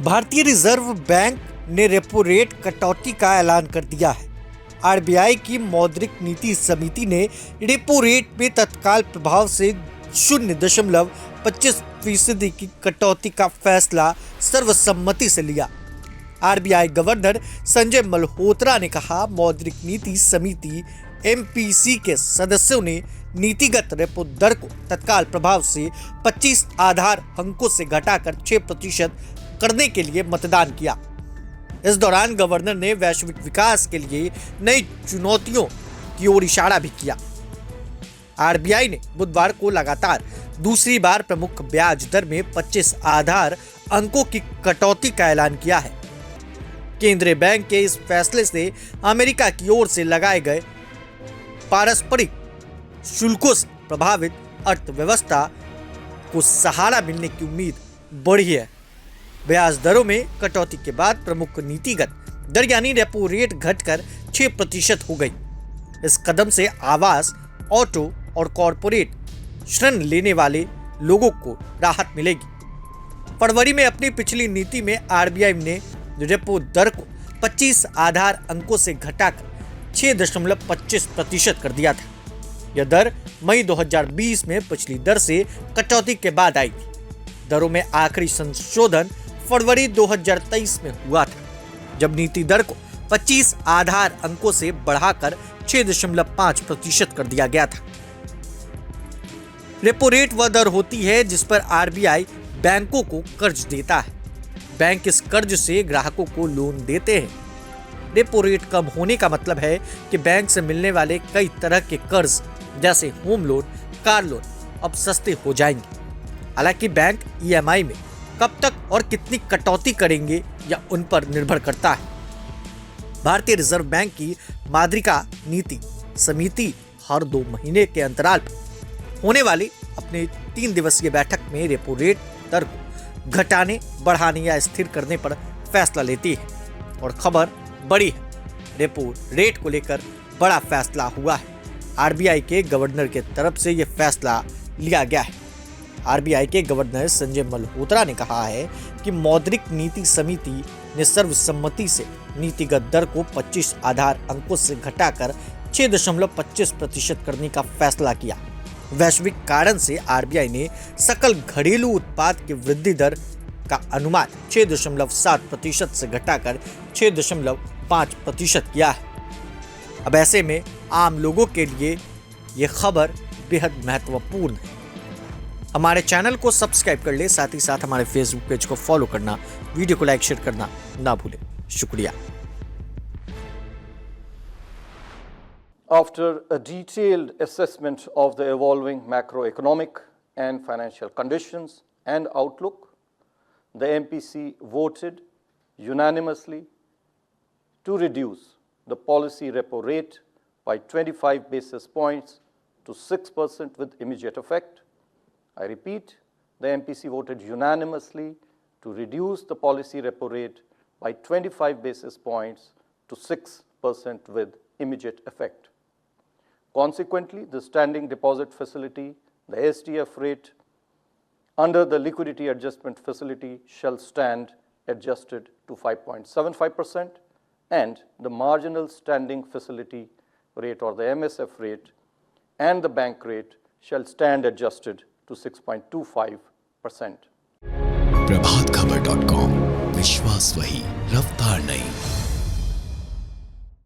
भारतीय reserve bank ने repo rate कटौती का ऐलान कर दिया है। आरबीआई की मौद्रिक नीति समिति ने रेपो रेट में तत्काल प्रभाव से 0.25% की कटौती का फैसला सर्वसम्मति से लिया। आरबीआई गवर्नर संजय मल्होत्रा ने कहा, मौद्रिक नीति समिति एमपीसी के सदस्यों ने नीतिगत रेपो दर को तत्काल प्रभाव से 25 आधार अंकों से घटाकर 6% करने के लिए मतदान किया। इस दौरान गवर्नर ने वैश्विक विकास के लिए नई चुनौतियों की ओर इशारा भी किया। आरबीआई ने बुधवार को लगातार दूसरी बार प्रमुख ब्याज दर में 25 आधार अंकों की कटौती का ऐलान किया है। केंद्रीय बैंक के इस फैसले से अमेरिका की ओर से लगाए गए पारस्परिक शुल्कों से प्रभावित अर्थव्यवस्था को सहारा मिलने की उम्मीद बढ़ी है। ब्याज दरों में कटौती के बाद प्रमुख नीतिगत दर यानी रेपो रेट घटकर 6% हो गई। इस कदम से आवास, ऑटो और कॉरपोरेट ऋण लेने वाले लोगों को राहत मिलेगी। फरवरी में अपनी पिछली नीति में आरबीआई ने रेपो दर को 25 आधार अंकों से घटाकर 6.25% कर दिया था। यह दर मई 2020 में पिछली दर से कटौती के बाद आई थी। दरों में आखिरी संशोधन फरवरी 2023 में हुआ था, जब नीति दर को 25 आधार अंकों से बढ़ाकर 6.5% कर दिया गया था। रेपो रेट वह दर होती है जिस पर आरबीआई बैंकों को कर्ज देता है। बैंक इस कर्ज से ग्राहकों को लोन देते हैं। रेपो रेट कम होने का मतलब है कि बैंक से मिलने वाले कई तरह के कर्ज जैसे होम लोन, कार लोन अब सस्ते हो जाएंगे। हालांकि बैंक ईएमआई में कब तक और कितनी कटौती करेंगे या उन पर निर्भर करता है। भारतीय रिजर्व बैंक की मौद्रिक नीति समिति हर 2 महीने के अंतराल पर होने वाली अपने 3 दिवसीय बैठक में रेपो रेट दर को घटाने, बढ़ाने या स्थिर करने पर फैसला लेती है। और खबर बड़ी है, रेपो रेट को लेकर बड़ा फैसला हुआ है। आरबीआई के गवर्नर के तरफ से यह फैसला लिया गया है। आरबीआई के गवर्नर संजय मल्होत्रा ने कहा है कि मौद्रिक नीति समिति ने सर्वसम्मति से नीतिगत दर को 25 आधार अंकों से घटाकर 6.25% करने का फैसला किया। वैश्विक कारण से आरबीआई ने सकल घरेलू उत्पाद की वृद्धि दर का अनुमान 6.7% से घटाकर 6.5% किया है। अब ऐसे में आम लोगों के लिए यह खबर बेहद महत्वपूर्ण है। हमारे चैनल को सब्सक्राइब कर ले, साथ ही साथ हमारे फेसबुक पेज को फॉलो करना, वीडियो को लाइक शेयर करना ना भूलें। शुक्रिया। After a detailed assessment of the evolving macroeconomic and financial conditions and outlook, the MPC voted unanimously to reduce the policy repo rate by 25 basis points to 6% with immediate effect. I repeat, the MPC voted unanimously to reduce the policy repo rate by 25 basis points to 6% with immediate effect. Consequently, the standing deposit facility, the SDF rate under the liquidity adjustment facility shall stand adjusted to 5.75%, and the marginal standing facility rate or the MSF rate and the bank rate shall stand adjusted to 6.25%. प्रभातखबर.com, विश्वास वही, रफ्तार नहीं।